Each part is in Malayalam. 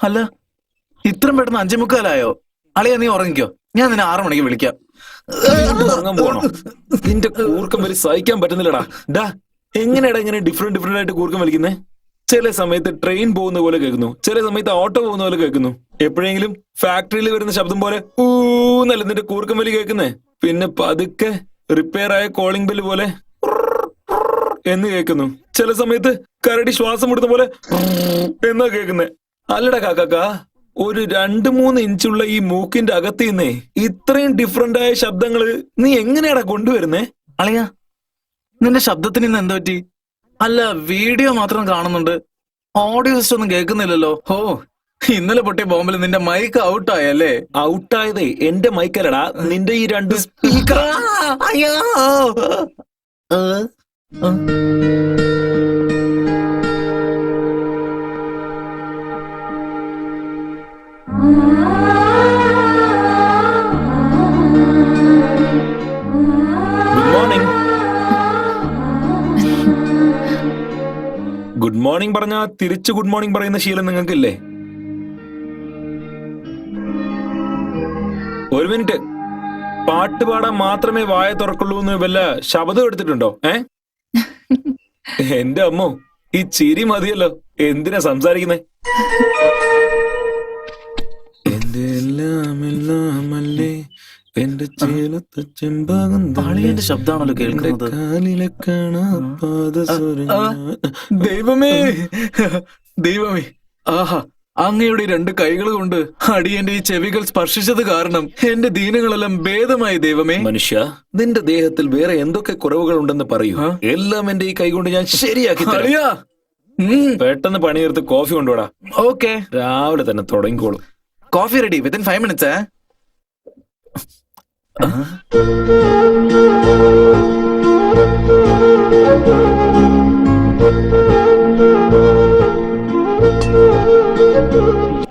അല്ല, ഇത്രയും പെട്ടെന്ന് 5:45 അളിയാ, നീ ഉറങ്ങിക്കോ. ഞാൻ നിന്നെ 6 മണിക്ക് വിളിക്കാം. ഉറങ്ങാൻ പോകണോ? നിന്റെ കൂർക്കം വലി സഹിക്കാൻ പറ്റുന്നില്ലടാ. ഡാ, എങ്ങനെയാടാ ഇങ്ങനെ ഡിഫറെന്റ് ആയിട്ട് കൂർക്കം വലിക്കുന്നേ? ചില സമയത്ത് ട്രെയിൻ പോകുന്ന പോലെ കേൾക്കുന്നു, ചില സമയത്ത് ഓട്ടോ പോകുന്ന പോലെ കേൾക്കുന്നു. എപ്പോഴെങ്കിലും ഫാക്ടറിയിൽ വരുന്ന ശബ്ദം പോലെ ഊന്നല്ല നിന്റെ കൂർക്കം വലി കേൾക്കുന്നേ. പിന്നെ പതുക്കെ റിപ്പയർ ആയ കോളിംഗ് ബെല്ല് പോലെ എന്ന് കേൾക്കുന്നു. ചില സമയത്ത് കരടി ശ്വാസം വിടുന്ന പോലെ എന്നാ കേൾക്കുന്നേ. അല്ലടാ കാക്കാ, ഒരു 2-3 ഇഞ്ചുള്ള ഈ മൂക്കിന്റെ അകത്ത് നിന്നേ ഇത്രയും ഡിഫറെന്റ് ആയ ശബ്ദങ്ങള് നീ എങ്ങനെയാടാ കൊണ്ടുവരുന്നേ? അളിയാ, നിന്റെ ശബ്ദത്തിന് ഇന്ന് എന്താ പറ്റി? അല്ല, വീഡിയോ മാത്രം കാണുന്നുണ്ട്, ഓഡിയോ സിസ്റ്റം ഒന്നും കേൾക്കുന്നില്ലല്ലോ. ഓ, ഇന്നലെ പൊട്ടിയ ബോംബിൽ നിന്റെ മൈക്ക് ഔട്ടായല്ലേ? ഔട്ടായതേ എന്റെ മൈക്കല്ലടാ, നിന്റെ ഈ 2 സ്പീക്കർ. അയ്യോ. ഗുഡ് മോർണിംഗ് പറഞ്ഞാ തിരിച്ചു ഗുഡ് മോർണിംഗ് പറയുന്ന ശീലം നിങ്ങൾക്കില്ലേ? ഒരു മിനിറ്റ്, പാട്ട് പാടാൻ മാത്രമേ വായ തുറക്കുള്ളൂ എന്ന് വല്ല ശബ്ദം എടുത്തിട്ടുണ്ടോ? എന്റെ അമ്മോ, ഈ ചിരി മതിയല്ലോ, എന്തിനാ സംസാരിക്കുന്നേ? എന്റെ എല്ലാമല്ലേ എന്റെ ചേലത്തെ ചെമ്പാകും അളിയന്റെ ശബ്ദമാണല്ലോ കേൾക്കുന്നത്. കാലിലെ ദൈവമേ, ദൈവമേ, ആഹാ, അങ്ങയുടെ 2 കൈകൾ കൊണ്ട് അടിയന്റെ ഈ ചെവികൾ സ്പർശിച്ചത് കാരണം എന്റെ ദീനങ്ങളെല്ലാം ഭേദമായി. ദൈവമേ, മനുഷ്യ, നിന്റെ ദേഹത്തിൽ വേറെ എന്തൊക്കെ കുറവുകൾ ഉണ്ടെന്ന് പറയൂ. എല്ലാം എന്റെ ഈ കൈ കൊണ്ട് ഞാൻ ശരിയാക്കി തരാം. പെട്ടെന്ന് പണിയെടുത്ത് കോഫി കൊണ്ടുപോടാ. ഓക്കെ, രാവിലെ തന്നെ തുടങ്ങിക്കോളും. Coffee ready within 5 minutes.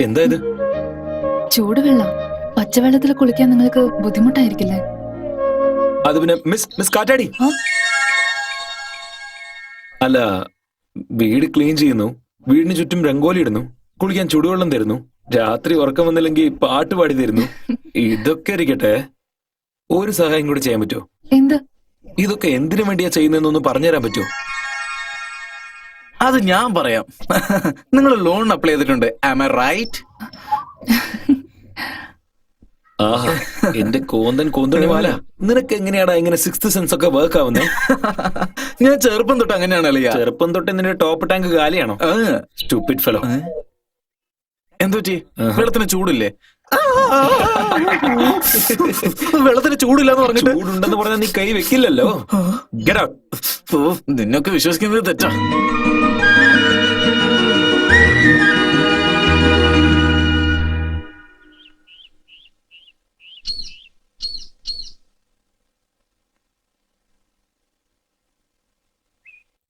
എന്താ ഇത്? ചൂടുവെള്ളം. പച്ചവെള്ളത്തിൽ കുളിക്കാൻ നിങ്ങൾക്ക് ബുദ്ധിമുട്ടായിരിക്കില്ലേ? അത് പിന്നെ മിസ് കാറ്റാടി. അല്ല, വീട് ക്ലീൻ ചെയ്യുന്നു, വീടിന് ചുറ്റും രംഗോലി ഇടുന്നു, കുളിക്കാൻ ചുടുവെള്ളം തരുന്നു, രാത്രി ഉറക്കം വന്നില്ലെങ്കിൽ പാട്ട് പാടി തരുന്നു. ഇതൊക്കെ ഇരിക്കട്ടെ, ഒരു സഹായം കൂടി ചെയ്യാൻ പറ്റുമോ? എന്ത്? ഇതൊക്കെ എന്തിനു വേണ്ടിയാ ചെയ്യുന്നതെന്നൊന്ന് പറഞ്ഞുതരാൻ പറ്റുമോ? അത് ഞാൻ പറയാം. നിങ്ങൾ ലോൺ അപ്ലൈ ചെയ്തിട്ടുണ്ട്, ആം ഐ റൈറ്റ്? ആഹാ, എന്റെ കോന്തണി വാല, നിനക്ക് എങ്ങനെയാടാ ഇങ്ങനെ 6th സെൻസ് ഒക്കെ വർക്ക് ആവുന്നേ? ഞാൻ ചെറുപ്പം തൊട്ട് അങ്ങനെയാണ് അളിയാ. ചെറുപ്പം തൊട്ട് നിന്റെ ടോപ്പ് ടാങ്ക് കാലിയാണോ? Stupid fellow. എന്തുപറ്റി? വെള്ളത്തിന് ചൂടില്ലേ? വെള്ളത്തിന് ചൂടില്ലെന്ന് പറഞ്ഞിട്ട് ചൂടുണ്ടെന്ന് പറഞ്ഞാൽ നീ കൈ വെക്കില്ലല്ലോ. Get out. നിന്നൊക്കെ വിശ്വസിക്കുന്നത് തെറ്റാ.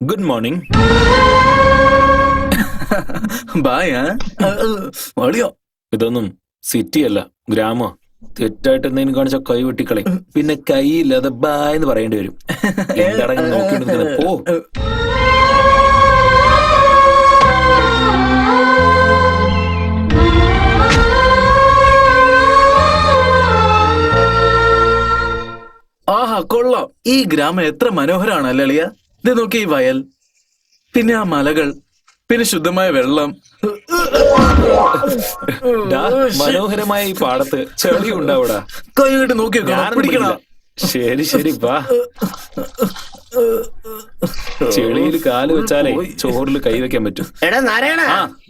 Good morning. ബായ്. ഓടിയോ? ഇതൊന്നും സിറ്റി അല്ല, ഗ്രാമോ. തെറ്റായിട്ട് എന്തെങ്കിലും കാണിച്ച കൈ വെട്ടിക്കളയും. പിന്നെ കൈയില്ലാതെ ബായ് എന്ന് പറയേണ്ടി വരും. എന്താടാ നോക്കിയിട്ട് പോ. ആഹാ, കൊള്ളാം. ഈ ഗ്രാമം എത്ര മനോഹരമാണ് അല്ലേ അളിയ? ഇത് നോക്കി, ഈ വയൽ, പിന്നെ ആ മലകൾ, പിന്നെ ശുദ്ധമായ വെള്ളം. മനോഹരമായ ഈ പാടത്ത് ചെളി ഉണ്ടാവൂടാ. കൈ കിട്ടി നോക്കിയോ, പിടിക്കണം. ശരി വാ. ചെളിയിൽ കാല് വെച്ചാലേ ചോറിൽ കൈവയ്ക്കാൻ പറ്റും. എടാ നാരായണ,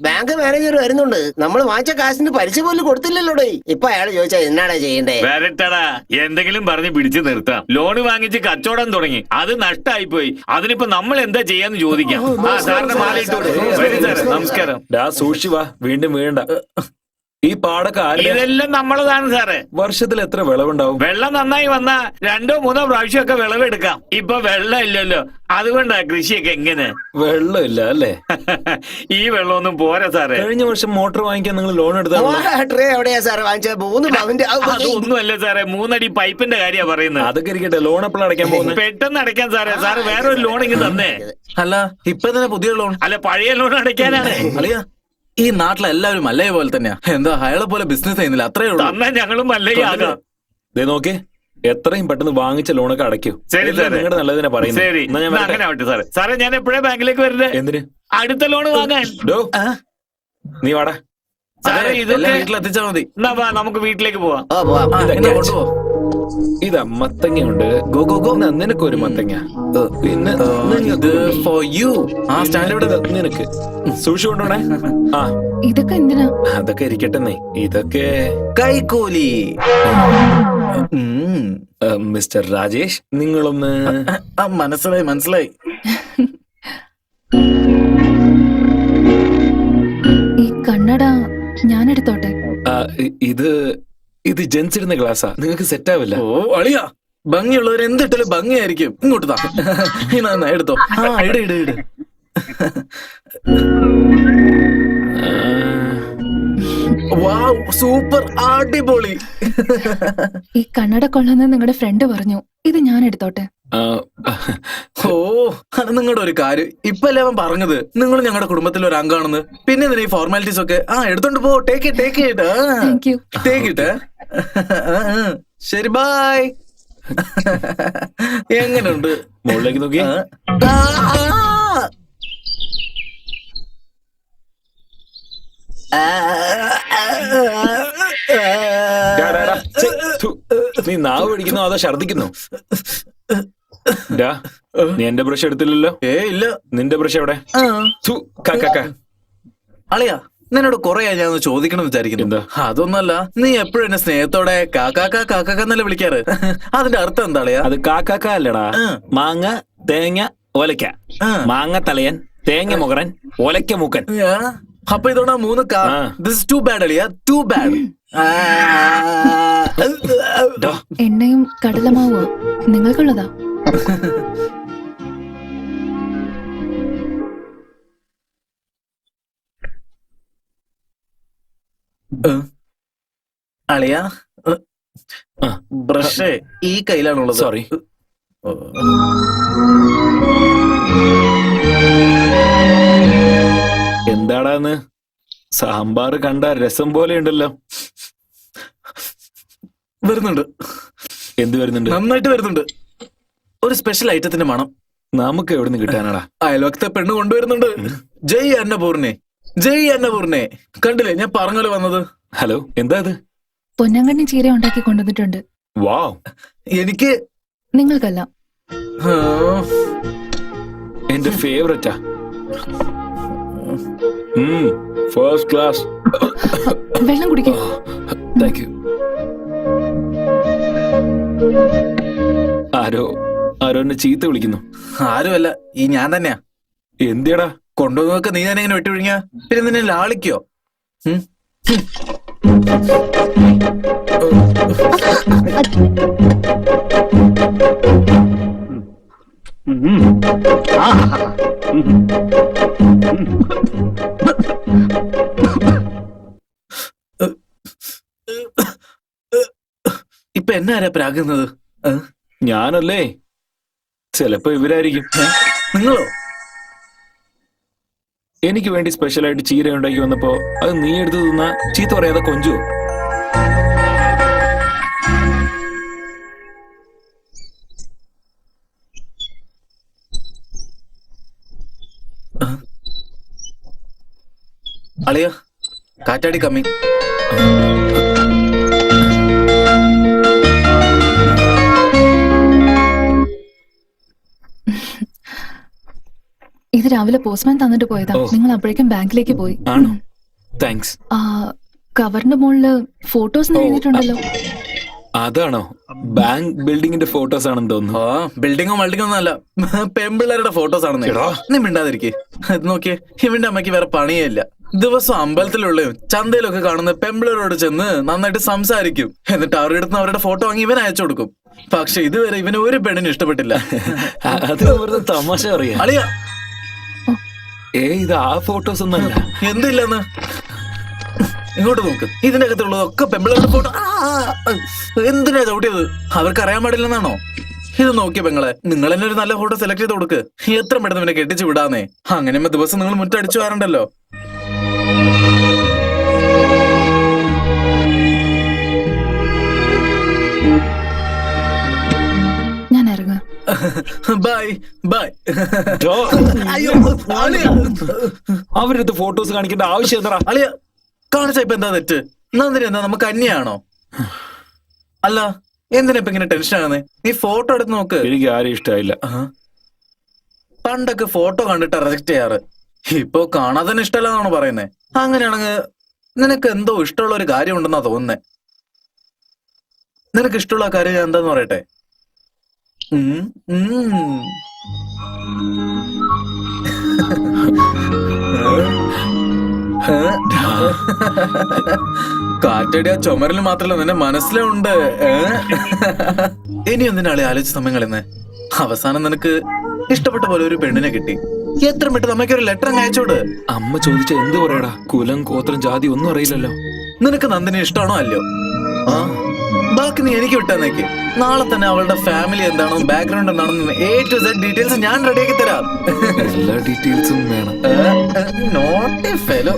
ബാങ്ക് മാനേജർ വരുന്നുണ്ട്. നമ്മൾ വാങ്ങിച്ച കാശിന് പലിശ പോലും കൊടുത്തില്ലല്ലോടേ. ഇപ്പൊ അയാൾ ചോദിച്ചാ എന്നാടാ ചെയ്യണ്ടേ? വരട്ടടാ, എന്തെങ്കിലും പറഞ്ഞ് പിടിച്ചു നിർത്താം. ലോണ് വാങ്ങിച്ച് കച്ചവടം തുടങ്ങി, അത് നഷ്ടമായി പോയി. അതിനിപ്പോ നമ്മൾ എന്താ ചെയ്യാന്ന് ചോദിക്കാം. സാറിന്റെ മാലയിട്ടോട്. നമസ്കാരം. സൂക്ഷിച്ചു വാ, വീണ്ടും വീഴണ്ട. ഈ പാടൊക്കെ ആരുടെ? ഇതെല്ലാം നമ്മളതാണ് സാറേ. വർഷത്തിൽ എത്ര വിളവുണ്ടാവും? വെള്ളം നന്നായി വന്നാ 2 3 പ്രാവശ്യമൊക്കെ വിളവെടുക്കാം. ഇപ്പൊ വെള്ളം ഇല്ലല്ലോ, അതുകൊണ്ടാ കൃഷിയൊക്കെ എങ്ങനെ. വെള്ളമില്ല അല്ലേ? ഈ വെള്ളമൊന്നും പോരാ സാറേ. കഴിഞ്ഞ വർഷം മോട്ടോർ വാങ്ങിക്കാൻ നിങ്ങൾ ലോൺ എടുത്താണോ? ട്രേ എവിടെയാ സാർ വാങ്ങിച്ചത്? 3 പവന്റെ അതൊന്നുമല്ല സാറേ, 3 അടി പൈപ്പിന്റെ കാര്യ പറയുന്നത്. അതൊക്കെ ഇരിക്കട്ടെ, ലോൺ എപ്പോഴും അടയ്ക്കാൻ പോകുന്നത്? പെട്ടെന്ന് അടയ്ക്കാൻ സാറേ. സാറ് വേറൊരു ലോൺ ഇങ്ങ് തന്നേ. അല്ല ഇപ്പൊ തന്നെ പുതിയ ലോൺ? അല്ല, പഴയ ലോൺ അടയ്ക്കാനാണ്. അളിയ ഈ നാട്ടിലെ എല്ലാവരും മല്ലയെ പോലെ തന്നെയാ. എന്താ അയാളെ പോലെ ബിസിനസ് ചെയ്യുന്നില്ല, അത്രേ ഉള്ളൂ. തന്നാ ഞങ്ങളും മല്ലയാകാം. ദേ നോക്കേ, എത്രയും പെട്ടെന്ന് വാങ്ങിച്ച ലോണൊക്കെ അടയ്ക്കൂ. ശരി എല്ലാം സാറേ. നിങ്ങളുടെ നല്ലതിനെ പറയുന്നത്. ശരി, എന്നാ ഞാൻ എന്നാ വരട്ടെ. അങ്ങനെ ആവട്ടെ സാറേ. സാറേ ഞാൻ എപ്പോഴാ ബാങ്കിലേക്ക് വരണ്ടേ? എന്തിന്? അടുത്ത ലോൺ വാങ്ങാൻ. ഡോ, ആ? നീ വാടാ. സാറേ അതെ, ഇതൊക്കെ എല്ലാം വീട്ടിലെത്തിച്ചാ മതി. എന്നാ വാ, നമുക്ക് വീട്ടിലേക്ക് പോവാം. ആ, എന്നാ കൊണ്ടുപോ. ഇതാ മത്തങ്ങയുണ്ട്. Go go go. എന്നാ നിനക്കൊരു മത്തങ്ങ. പിന്നെ ഇത് നിങ്ങൾക്ക് ഫോർ യു. ആ സ്റ്റാൻഡ് ഇവിടെ. ഇത് നിനക്ക് സൂക്ഷിച്ചു കൊണ്ടോണേ. ആ, ഇതൊക്കെ എന്തിനാ? അതൊക്കെ ഇരിക്കട്ടെന്നേ. ഇതൊക്കെ കൈക്കൂലി. മിസ്റ്റർ രാജേഷ്, നിങ്ങളൊന്ന് മനസ്സിലായി മനസ്സിലായി. ഈ കണ്ണട ഞാൻ എടുത്തോട്ടെ? ആ, ഇത് ജെൻസ് ഇടുന്ന ഗ്ലാസ്സാ, നിങ്ങൾക്ക് സെറ്റ് ആവില്ല. ഓ അളിയ, ഭംഗിയുള്ളവർ എന്തിട്ടാലും ഭംഗിയായിരിക്കും. ഇങ്ങോട്ട് താ. ഇന്നാ എടുത്തോ. ആ ഇട് ഇട് ഇട്. വാവ്, സൂപ്പർ, അടിപൊളി. ഈ കണ്ണട കൊള്ളാന്ന് നിങ്ങളുടെ ഫ്രണ്ട് പറഞ്ഞു. ഇത് ഞാൻ എടുത്തോട്ടെ? ഓ, അത് നിങ്ങളുടെ ഒരു കാര്യം. ഇപ്പല്ലേ അവൻ പറഞ്ഞത് നിങ്ങൾ ഞങ്ങളുടെ കുടുംബത്തിലെ ഒരു അംഗമാണെന്ന്. പിന്നെ എന്തിനാ ഈ ഫോർമാലിറ്റീസ് ഒക്കെ? ആ എടുത്തോണ്ട് പോ. ടേക്ക് ഇട്ട്. Thank you. ടേക്ക് ഇട്ട്. ശരി, ബൈ. എങ്ങനെയുണ്ട്? മുകളിലേക്ക് നോക്കി. ഡാ, ഡാ, ഡാ. ഛെ, ഥു. നീ നാവ് പിടിക്കുന്നോ അതോ ഛർദിക്കുന്നോ? ഡാ, നീ എന്റെ ബ്രഷ് എടുത്തില്ലല്ലോ. ഇല്ല. നിന്റെ ബ്രഷ് എവിടെ? ഥു, അളിയാ, നിന്നോട് കൊറേ ഞാൻ ഒന്ന് ചോദിക്കണം വിചാരിക്കുന്നു. എന്താ? അതൊന്നല്ല, നീ എപ്പോഴും എന്നെ സ്നേഹത്തോടെ കാക്കാന്നല്ലേ വിളിക്കാറ്. അതിന്റെ അർത്ഥം എന്താ അളിയാ? അത് കാക്കാക്ക അല്ലടാ. മാങ്ങ തേങ്ങ ഒലക്ക. ആ. മാങ്ങ തലയൻ, തേങ്ങ മുകറൻ, ഒലക്ക മൂക്കൻ. ആ, അപ്പൊ ഇതോടാ 3 കാ. ആ. ദിസ് ഇസ് ടു ബാഡ് അളിയാ, ടു ബാഡ്. എണ്ണയും കടലമാവോ നിങ്ങൾക്കുള്ളതാ? അളിയാ, ആ. ബ്രഷ് ഈ കയ്യിലാണുള്ളത്. സോറി. എന്താടാന്ന്? സാമ്പാർ കണ്ട രസം പോലെ ഉണ്ടല്ലോ. വരുന്നുണ്ട്. എന്ത് വരുന്നുണ്ട്? നന്നായിട്ട് വരുന്നുണ്ട്. ഒരു സ്പെഷ്യൽ ഐറ്റത്തിന്റെ മണം. നമുക്ക് എവിടെ നിന്ന് കിട്ടാനാടാ? അയൽവക്കത്തെ പെണ്ണ് കൊണ്ടുവരുന്നുണ്ട്. ജയ് അന്നപൂർണെ, ജയ് അന്നപൂർണെ. കണ്ടില്ലേ ഞാൻ പറഞ്ഞല്ലോ വന്നത്. ഹലോ, എന്താ ഇത്? പൊന്നങ്കണ്ണി ചീര ഉണ്ടാക്കി കൊണ്ടുവന്നിട്ടുണ്ട്. വാവ്, എനിക്ക് നിങ്ങൾക്കല്ല. ആ, എന്റെ ഫേവറേറ്റാ. First class. വെള്ളം കുടിക്കും. Thank you. ആരോ എന്നെ ചീത്ത വിളിക്കുന്നു. ആരുമല്ല, ഈ ഞാൻ തന്നെയാ. എന്തിയടാ? കൊണ്ടുവന്നൊക്കെ നീ തന്നെ എങ്ങനെ വെട്ടിവിഴിഞ്ഞ? പിന്നെ നിന്നെ ലാളിക്കോ? ഇപ്പൊ എന്നാരാ പ്രാകുന്നത്? ഞാനല്ലേ? ചിലപ്പോ ഇവരായിരിക്കും. നിങ്ങളോ? എനിക്ക് വേണ്ടി സ്പെഷ്യലായിട്ട് ചീര ഉണ്ടാക്കി വന്നപ്പോ അത് നീ എടുത്ത് തിന്നാ ചീത്ത പറയാതെ കൊഞ്ചു. അളിയ, കാറ്റാടി കമ്മി. ഇത് രാവിലെ പോസ്റ്റ്മാൻ തന്നിട്ട് പോയതാ. നിങ്ങൾ അപ്പോഴേക്കും ബാങ്കിലേക്ക് പോയി. ആണോ? താങ്ക്സ്. കവറിന്റെ മുകളില് ഫോട്ടോസ് എഴുതിയിട്ടുണ്ടല്ലോ. അതാണോ ബാങ്ക് ബിൽഡിങ്ങിന്റെ ഫോട്ടോസ് ആണെന്ന് തോന്നുന്നു. ആ ബിൽഡിങ്ങോ മൾഡിങ്ങോ ഒന്നും അല്ല, പെമ്പിള്ളേരുടെ ഫോട്ടോസ് ആണെന്ന്. എടാ. നീ മിണ്ടാതിരിക്കേ. ഇത് നോക്കിയേ, ഇവന്റെ അമ്മയ്ക്ക് വേറെ പണിയേ ഇല്ല. ദിവസം അമ്പലത്തിലുള്ളയും ചന്തയിലൊക്കെ കാണുന്ന പെമ്പിളരോട് ചെന്ന് നന്നായിട്ട് സംസാരിക്കും. എന്നിട്ട് അവരുടെ അടുത്ത് അവരുടെ ഫോട്ടോ വാങ്ങി ഇവൻ അയച്ചു കൊടുക്കും. പക്ഷെ ഇതുവരെ ഇവന് ഒരു പെണ്ണിന് ഇഷ്ടപ്പെട്ടില്ല. അത് വെറുതെ തമാശ അറിയാം. അളിയ ഇത് ആ ഫോട്ടോസ് ഒന്നല്ല. എന്തില്ലെന്ന് ഇങ്ങോട്ട് നോക്ക്. ഇതിന്റെ അകത്തുള്ളതൊക്കെ പെമ്പിളരുടെ ഫോട്ടോ. എന്തിനാ ചവിട്ടിയത്? അവർക്ക് അറിയാൻ പാടില്ലെന്നാണോ? ഇത് നോക്കിയ പെങ്ങളെ, നിങ്ങൾ തന്നെ ഒരു നല്ല ഫോട്ടോ സെലക്ട് ചെയ്ത് കൊടുക്ക്. എത്ര പെട്ടെന്ന് ഇവനെ കെട്ടിച്ചു വിടാന്നേ. അങ്ങനെ ദിവസം നിങ്ങൾ മുറ്റടിച്ചു വരണ്ടല്ലോ. ഞാൻ ഇറങ്ങാം. Bye bye. ഡോ, അയ്യോ അളിയ, അവരടുത്ത് ഫോട്ടോസ് കാണിക്കേണ്ട ആവശ്യം എന്താ? അളിയ കാണിച്ച ഇപ്പൊ എന്താ തെറ്റ്? നന്ദിനി എന്താ നമുക്ക് അന്യാണോ? അല്ല എന്തിനാ ഇപ്പൊ ഇങ്ങനെ ടെൻഷൻ ആകുന്നേ? നീ ഫോട്ടോ എടുത്ത് നോക്ക്. എനിക്ക് ആരും ഇഷ്ടമായില്ല. പണ്ടൊക്കെ ഫോട്ടോ കണ്ടിട്ട് റിജക്ട് ചെയ്യാറ്, ഇപ്പൊ കാണാതെ തന്നെ ഇഷ്ടമല്ലെന്നാണോ പറയുന്നേ? അങ്ങനെയാണെങ്കിൽ നിനക്ക് എന്തോ ഇഷ്ടമുള്ള ഒരു കാര്യം ഉണ്ടെന്നാ തോന്നുന്നേ. നിനക്ക് ഇഷ്ടമുള്ള കാര്യം ഞാൻ എന്താന്ന് പറയട്ടെ? കാറ്റടിയ ചുമരിൽ മാത്രല്ല നിന്റെ മനസ്സിലുണ്ട്. ഇനി എന്തിനാളെ ആലോചിച്ച സമയം കളയുന്നേ? അവസാനം നിനക്ക് ഇഷ്ടപ്പെട്ട പോലെ ഒരു പെണ്ണിനെ കിട്ടി. എത്ര പെട്ടെന്ന് അമ്മയ്ക്ക് ഒരു ലെറ്റർ അയച്ചോട്. അമ്മ ചോദിച്ച എന്ത് പറയടാ? കുലം ഗോത്രം ജാതി ഒന്നും അറിയില്ലല്ലോ. നിനക്ക് നന്ദിനെ ഇഷ്ടമാണോ അല്ലയോ? ആ ബാക്കി നീ എനിക്ക് വിട്ടാന്നേക്ക്. നാളെ തന്നെ അവളുടെ ഫാമിലി എന്താണെന്നും ബാക്ക്ഗ്രൗണ്ട് എന്താണെന്നും A to Z ഡീറ്റെയിൽസ് ഞാൻ റെഡിയാക്കി തരാം. എല്ലാ ഡീറ്റെയിൽസും വേണം. Not a fellow.